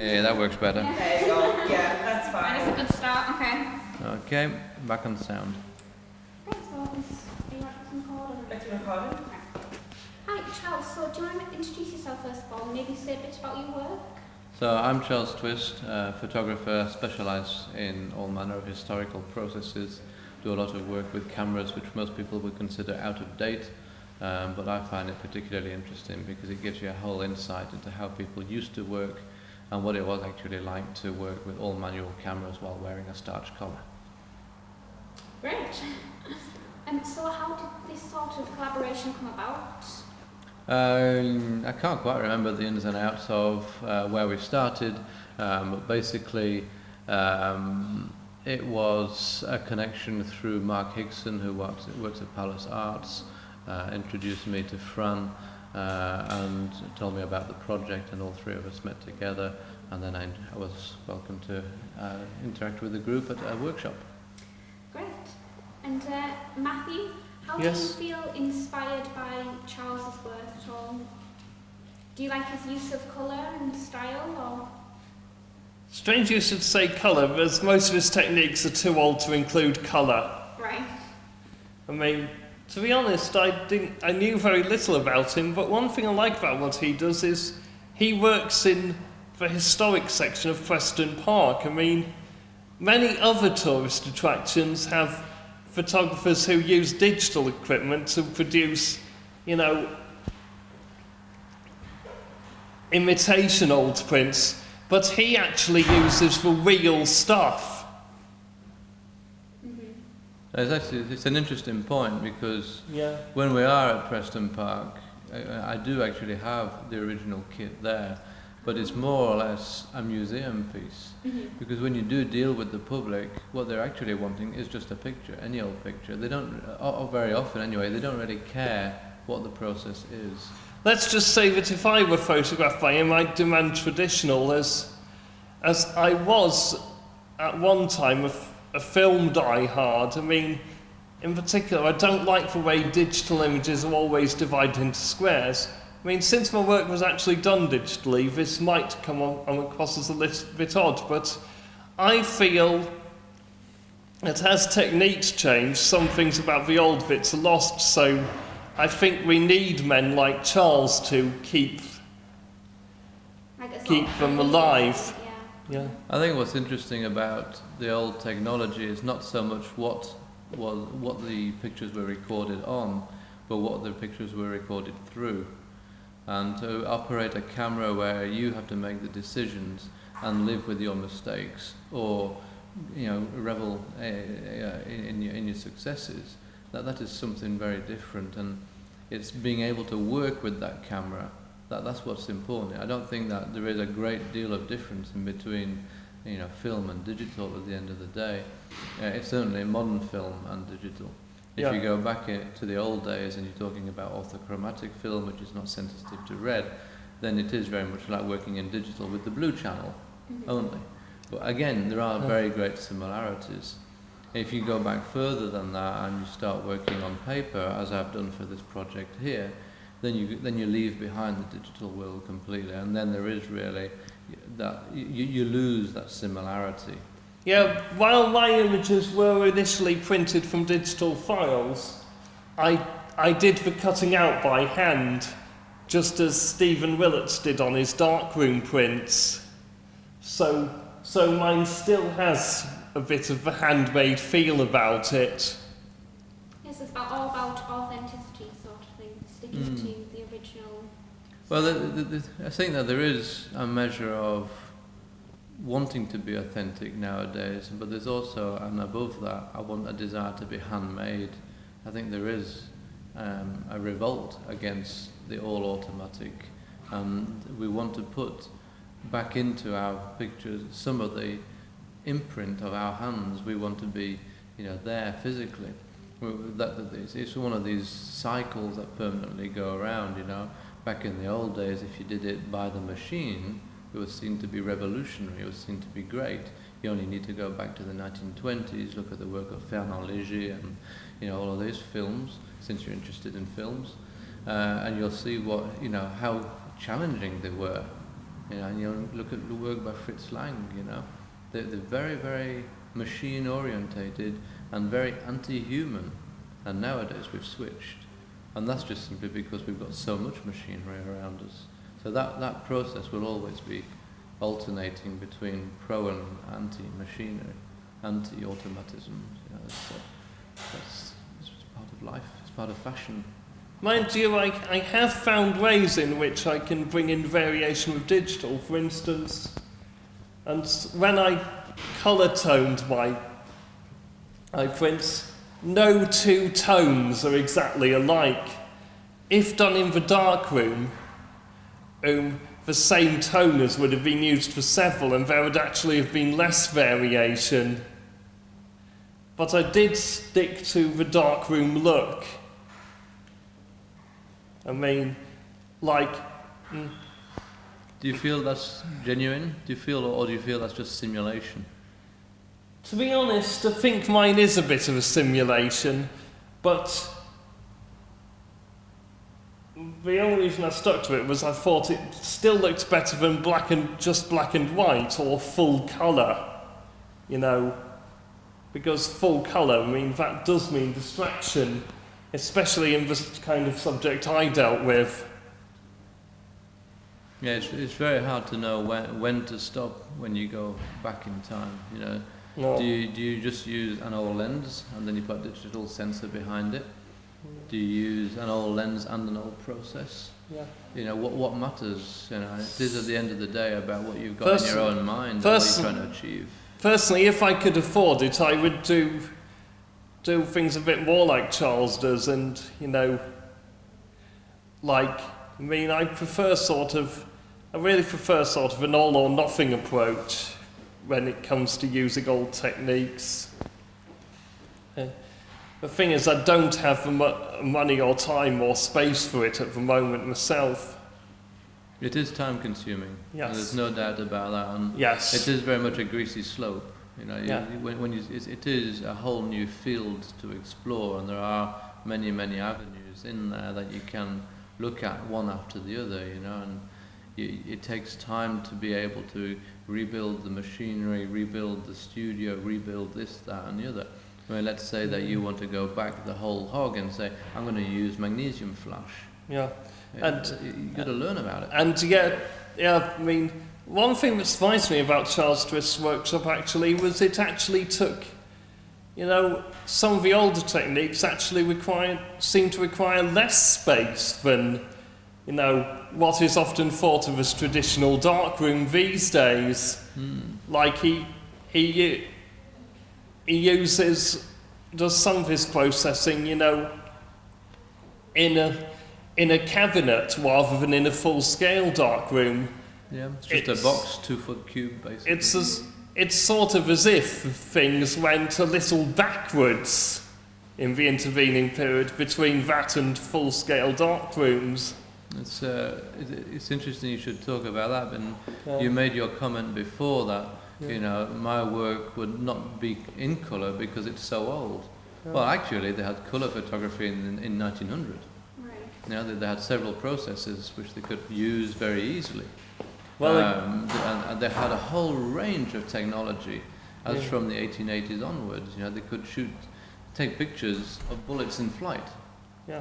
Yeah, that works better. Yeah. There you go. Yeah, that's fine. That's a good start, okay. Okay, back on sound. Okay, so are you ready to record? Let's record it. Hi, Charles. So do you want to introduce yourself first of all and maybe say a bit about your work? So I'm Charles Twist, photographer, specialised in all manner of historical processes, do a lot of work with cameras which most people would consider out of date, but I find it particularly interesting because it gives you a whole insight into how people used to work and what it was actually like to work with all manual cameras while wearing a starch collar. Great. So how did this sort of collaboration come about? I can't quite remember the ins and outs of where we started, but basically it was a connection through Mark Higson, who works at Palace Arts, introduced me to Fran and told me about the project, and all three of us met together, and then I was welcome to interact with the group at a workshop. Great. And Matthew, how do you feel inspired by Charles's work at all? Do you like his use of colour and style, or? Strange you should say colour, because most of his techniques are too old to include colour. Right. I mean, to be honest, I knew very little about him, but one thing I like about what he does is he works in the historic section of Preston Park. I mean, many other tourist attractions have photographers who use digital equipment to produce, imitation old prints, but he actually uses the real stuff. It's an interesting point because when we are at Preston Park, I do actually have the original kit there, but it's more or less a museum piece. Because when you do deal with the public, what they're actually wanting is just a picture, any old picture. They don't, or very often anyway, they don't really care what the process is. Let's just say that if I were photographed by him, I'd demand traditional, as I was at one time a film die-hard. I mean, in particular, I don't like the way digital images are always divided into squares. I mean, since my work was actually done digitally, this might come on across as a little bit odd, but I feel that as techniques change, some things about the old bits are lost, so I think we need men like Charles to keep them alive. Yeah. I think what's interesting about the old technology is not so much what the pictures were recorded on, but what the pictures were recorded through. And to operate a camera where you have to make the decisions and live with your mistakes, or revel in your successes, that is something very different, and it's being able to work with that camera. That's what's important. I don't think that there is a great deal of difference in between film and digital at the end of the day. It's certainly modern film and digital. If you go back to the old days and you're talking about orthochromatic film, which is not sensitive to red, then it is very much like working in digital with the blue channel only. But again, there are very great similarities. If you go back further than that and you start working on paper, as I've done for this project here, then you leave behind the digital world completely, and then there is really that you lose that similarity. Yeah, while my images were initially printed from digital files, I did the cutting out by hand, just as Stephen Willets did on his darkroom prints. So mine still has a bit of the handmade feel about it. Yes, it's all about authenticity, sort of thing, sticking to the original. Well, I think that there is a measure of wanting to be authentic nowadays, but there's also, and above that, I want a desire to be handmade. I think there is a revolt against the all automatic, and we want to put back into our pictures some of the imprint of our hands. We want to be there physically. It's one of these cycles that permanently go around. Back in the old days, if you did it by the machine, it was seen to be revolutionary, it was seen to be great. You only need to go back to the 1920s, look at the work of Fernand Léger and all of these films, since you're interested in films, and you'll see how challenging they were You know, and you look at the work by Fritz Lang, you know, they're very, very machine orientated and very anti-human. And nowadays we've switched. And that's just simply because we've got so much machinery around us. So that process will always be alternating between pro and anti-machinery, anti-automatism. You know, that's part of life, it's part of fashion. Mind you, I have found ways in which I can bring in variation with digital. For instance, and when I colour-toned my prints, no two tones are exactly alike. If done in the darkroom, the same toners would have been used for several and there would actually have been less variation. But I did stick to the darkroom look. I mean, like... Do you feel that's genuine? Do you feel that's just simulation? To be honest, I think mine is a bit of a simulation, but the only reason I stuck to it was I thought it still looked better than black and white or full colour, you know, because full colour, I mean, that does mean distraction, especially in the kind of subject I dealt with. Yeah, it's very hard to know when to stop when you go back in time, you know. No. Do you just use an old lens and then you put a digital sensor behind it? Do you use an old lens and an old process? Yeah. You know, what matters, you know, it is at the end of the day about what you've got in your own mind and what you're trying to achieve. Personally, if I could afford it, I would do things a bit more like Charles does, and, you know, like, I mean, I really prefer sort of an all or nothing approach when it comes to using old techniques. The thing is, I don't have the money or time or space for it at the moment myself. It is time consuming, yes. And there's no doubt about that. And yes. It is very much a greasy slope. You know, yeah. It is a whole new field to explore, and there are many, many avenues in there that you can look at one after the other, you know, and it takes time to be able to rebuild the machinery, rebuild the studio, rebuild this, that and the other. I mean, let's say that you want to go back the whole hog and say, I'm going to use magnesium flash. Yeah. And you've got to learn about it. And yeah, I mean, one thing that surprised me about Charles Twist's workshop actually was it actually took, you know, some of the older techniques actually seem to require less space than, you know, what is often thought of as traditional darkroom these days. Like he does some of his processing, you know, in a cabinet rather than in a full-scale darkroom. Yeah, it's just a box, 2-foot cube, basically. It's sort of as if things went a little backwards in the intervening period between that and full-scale darkrooms. It's interesting you should talk about that, and you made your comment before that, you know, my work would not be in colour because it's so old. Yeah. Well, actually, they had colour photography in 1900. Right. You know, they had several processes which they could use very easily. Well, and they had a whole range of technology as from the 1880s onwards. You know, they could take pictures of bullets in flight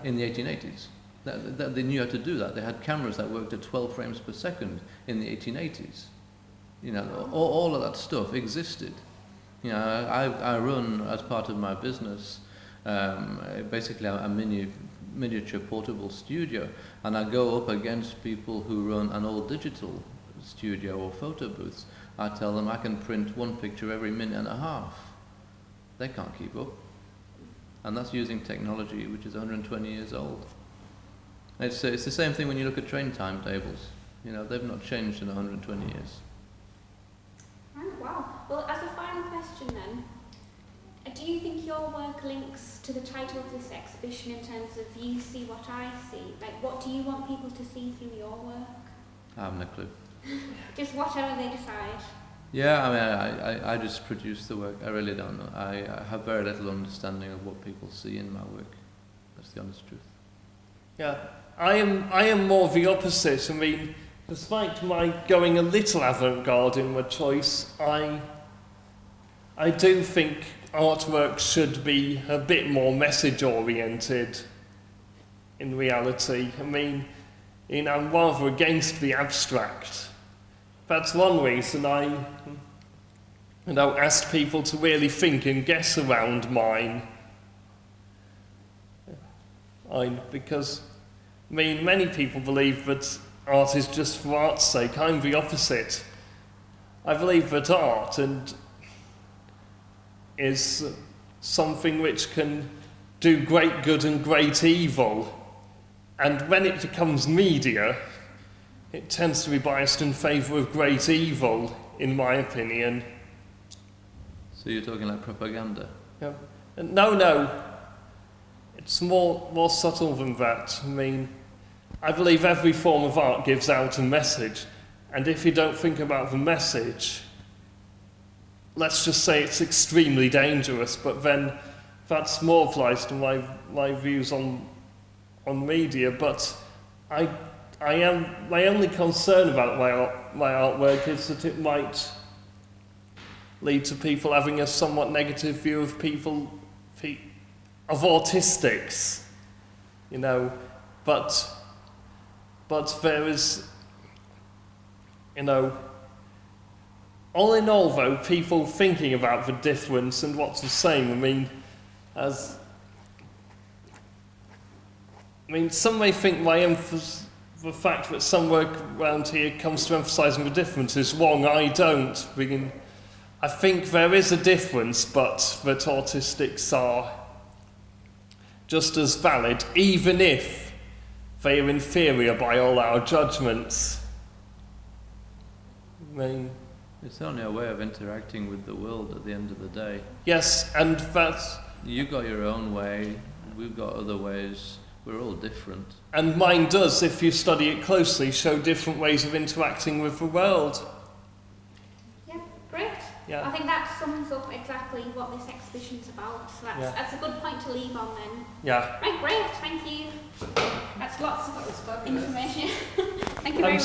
in the 1880s. They knew how to do that. They had cameras that worked at 12 frames per second in the 1880s. You know, all of that stuff existed. You know, I run, as part of my business, basically a miniature portable studio, and I go up against people who run an old digital studio or photo booths. I tell them I can print one picture every minute and a half. They can't keep up. And that's using technology which is 120 years old. It's the same thing when you look at train timetables. You know, they've not changed in 120 years. Oh, wow. Well, as a final question then, do you think your work links to the title of this exhibition in terms of you see what I see? Like, what do you want people to see through your work? I have no clue. Just whatever they decide. Yeah, I mean, I just produce the work. I really don't know. I have very little understanding of what people see in my work. That's the honest truth. Yeah, I am more the opposite. I mean, despite my going a little avant-garde in my choice, I do think artwork should be a bit more message-oriented in reality. I mean, I'm rather against the abstract. That's one reason I asked people to really think and guess around mine. Because, I mean, many people believe that art is just for art's sake. I'm the opposite. I believe that art is something which can do great good and great evil. And when it becomes media, it tends to be biased in favour of great evil, in my opinion. So you're talking like propaganda? Yeah. No. It's more subtle than that. I mean, I believe every form of art gives out a message. And if you don't think about the message, let's just say it's extremely dangerous, but then that's more applies to my views on media. But my only concern about my artwork is that it might lead to people having a somewhat negative view of of autistics, you know. But there is, you know, all in all, though, people thinking about the difference and what's the same. Some may think the fact that some work around here comes to emphasising the difference is wrong. I don't. I think there is a difference, but that autistics are just as valid, even if they are inferior by all our judgments. It's only a way of interacting with the world at the end of the day. Yes, and that's... You've got your own way, we've got other ways, we're all different. And mine does, if you study it closely, show different ways of interacting with the world. Yeah, great. Yeah. I think that sums up exactly what this exhibition's about. So that's a good point to leave on then. Yeah. Right, great, thank you. That's lots of information. Thank you very much.